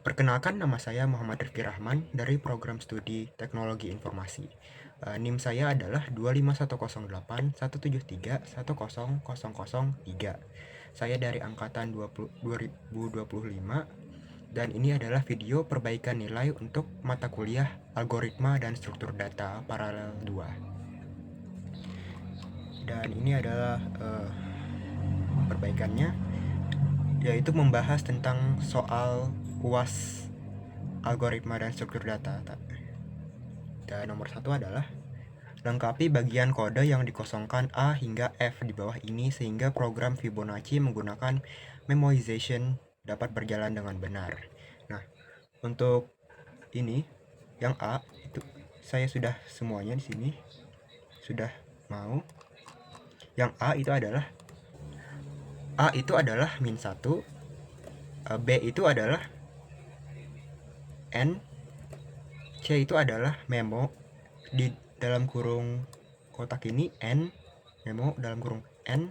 Perkenalkan, nama saya Muhammad Rifki Rahman dari program studi Teknologi Informasi. NIM saya adalah 2510817310003. Saya dari angkatan 2025 dan ini adalah video perbaikan nilai untuk mata kuliah Algoritma dan Struktur Data Paralel 2. Dan ini adalah perbaikannya, yaitu membahas tentang soal UAS algoritma dan struktur data. Dan nomor 1 adalah lengkapi bagian kode yang dikosongkan A hingga F di bawah ini sehingga program Fibonacci menggunakan memoization dapat berjalan dengan benar. Nah, untuk ini yang A itu saya sudah semuanya di sini sudah mau. Yang A itu adalah min 1, B itu adalah N, C itu adalah memo di dalam kurung kotak ini N, memo dalam kurung N,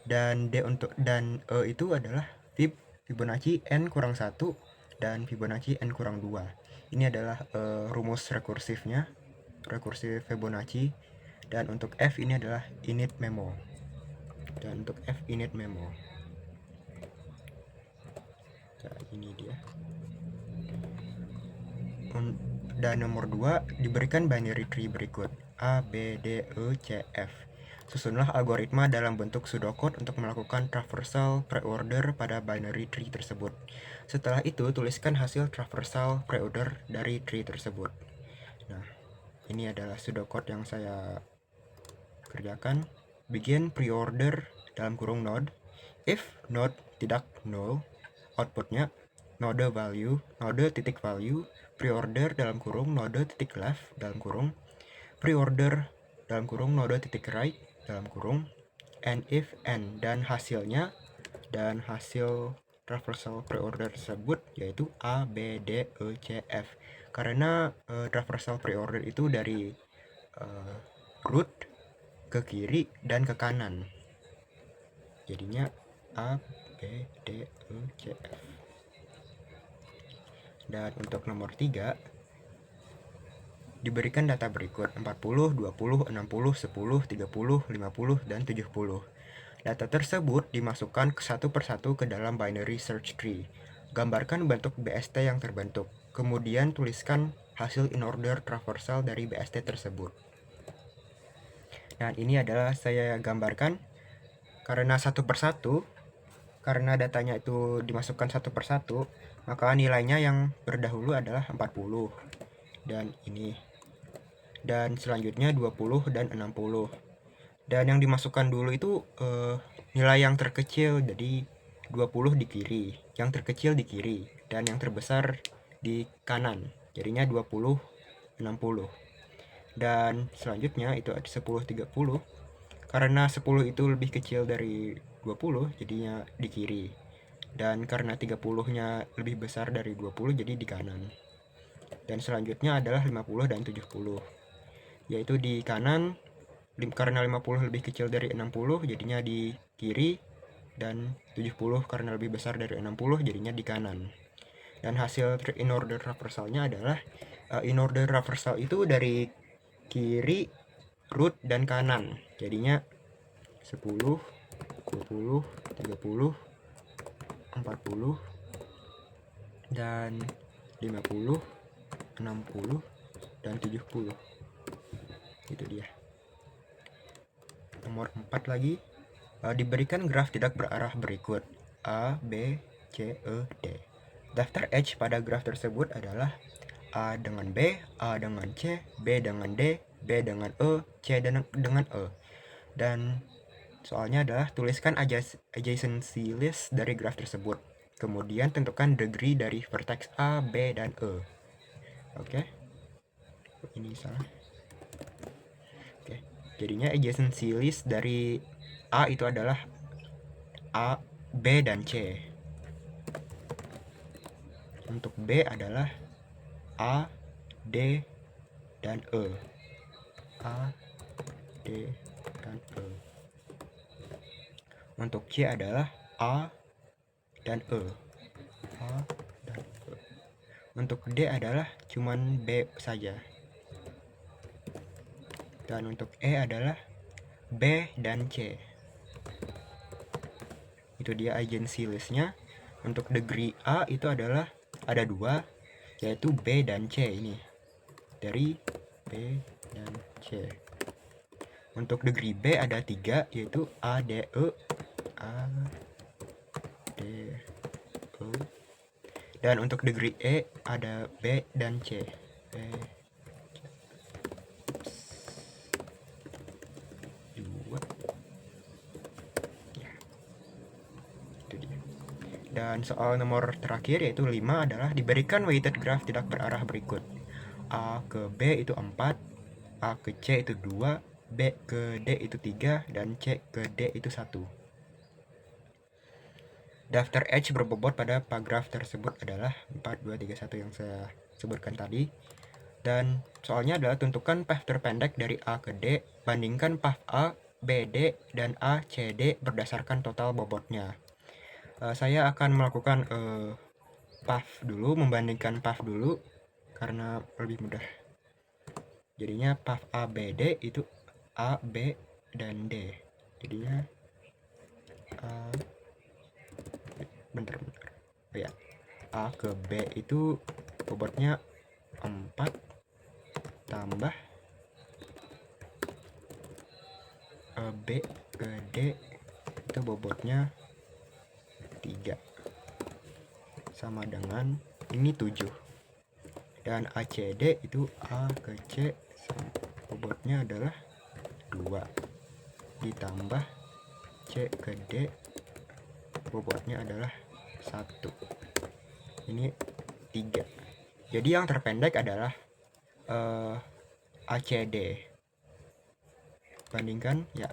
dan D untuk dan E itu adalah Fibonacci N kurang 1 dan Fibonacci N kurang 2. Ini adalah rumus rekursif Fibonacci. Dan untuk F ini adalah init memo. Nah, ini dia. Dan nomor 2 diberikan binary tree berikut A, B, D, E, C, F. Susunlah algoritma dalam bentuk pseudocode untuk melakukan traversal preorder pada binary tree tersebut. Setelah itu, tuliskan hasil traversal preorder dari tree tersebut. Nah, ini adalah pseudocode yang saya kerjakan. Begin preorder dalam kurung node. If node tidak null, outputnya node titik value preorder dalam kurung node titik left dalam kurung preorder dalam kurung node titik right dalam kurung and if n, dan hasil traversal preorder tersebut yaitu A, B, D, E, C, F. Karena traversal preorder itu dari root ke kiri dan ke kanan, jadinya A, B, D, E, C, F. Dan untuk nomor 3 diberikan data berikut 40, 20, 60, 10, 30, 50, dan 70. Data tersebut dimasukkan satu persatu ke dalam binary search tree. Gambarkan bentuk BST yang terbentuk. Kemudian tuliskan hasil in order traversal dari BST tersebut. Nah, ini adalah saya gambarkan karena satu persatu, karena datanya itu dimasukkan satu persatu, maka nilainya yang berdahulu adalah 40 dan ini, dan selanjutnya 20 dan 60. Dan yang dimasukkan dulu itu nilai yang terkecil, jadi 20 di kiri, yang terkecil di kiri, dan yang terbesar di kanan, jadinya 20, 60. Dan selanjutnya itu ada 10, 30. Karena 10 itu lebih kecil dari 20, jadinya di kiri. Dan karena 30-nya lebih besar dari 20, jadi di kanan. Dan selanjutnya adalah 50 dan 70. Yaitu di kanan, karena 50 lebih kecil dari 60, jadinya di kiri. Dan 70 karena lebih besar dari 60, jadinya di kanan. Dan hasil in order traversalnya adalah in order traversal itu dari kiri, root, dan kanan, jadinya 10, 20, 30, 40, dan 50, 60, dan 70. Itu dia. Nomor 4 lagi, diberikan graf tidak berarah berikut A, B, C, E, D. Daftar edge pada graf tersebut adalah A dengan B, A dengan C, B dengan D, B dengan E, C dengan E. Dan soalnya adalah tuliskan adjacency list dari graf tersebut. Kemudian tentukan degree dari vertex A, B, dan E. Oke. Ini salah. Oke. Jadinya adjacency list dari A itu adalah A, B, dan C. Untuk B adalah A, D, dan E. A, D, dan E. Untuk C adalah A dan E. A dan Untuk D adalah cuman B saja. Dan untuk E adalah B dan C. Itu dia agency listnya. Untuk degree A itu adalah ada 2, yaitu B dan C ini. Dari B dan C. Untuk degree B ada 3, yaitu A, D, E. A, D, E. Dan untuk degree E ada B dan C. B, Dan soal nomor terakhir yaitu 5 adalah diberikan weighted graph tidak berarah berikut. A ke B itu 4, A ke C itu 2, B ke D itu 3, dan C ke D itu 1. Daftar H berbobot pada paragraf tersebut adalah 4, 2, 3, 1 yang saya sebutkan tadi. Dan soalnya adalah tentukan path terpendek dari A ke D, bandingkan path A, B, D, dan A, C, D berdasarkan total bobotnya. Saya akan melakukan path dulu, membandingkan path dulu karena lebih mudah. Jadinya path A, B, D itu A, B, dan D. Jadinya bentar. Oh ya, A ke B itu bobotnya 4 tambah B ke D itu bobotnya 3 sama dengan ini 7. Dan ACD itu A ke C bobotnya adalah 2 ditambah C ke D bobotnya adalah 1. Ini 3. Jadi yang terpendek adalah ACD. Bandingkan ya,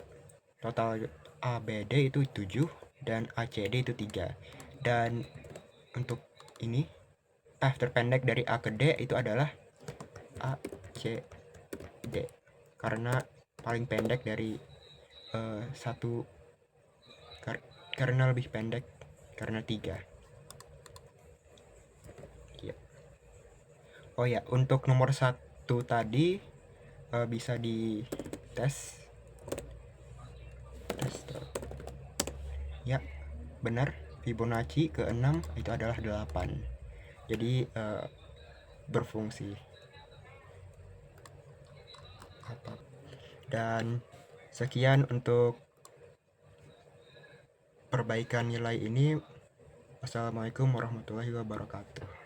total ABD itu 7 dan ACD itu 3. Dan untuk ini path terpendek dari A ke D itu adalah ACD karena paling pendek dari satu, karena lebih pendek karena 3 ya. Oh ya, untuk nomor 1 tadi bisa di tes ya, benar. Fibonacci ke-6 itu adalah 8. Jadi berfungsi. Dan sekian untuk perbaikan nilai ini. Wassalamualaikum warahmatullahi wabarakatuh.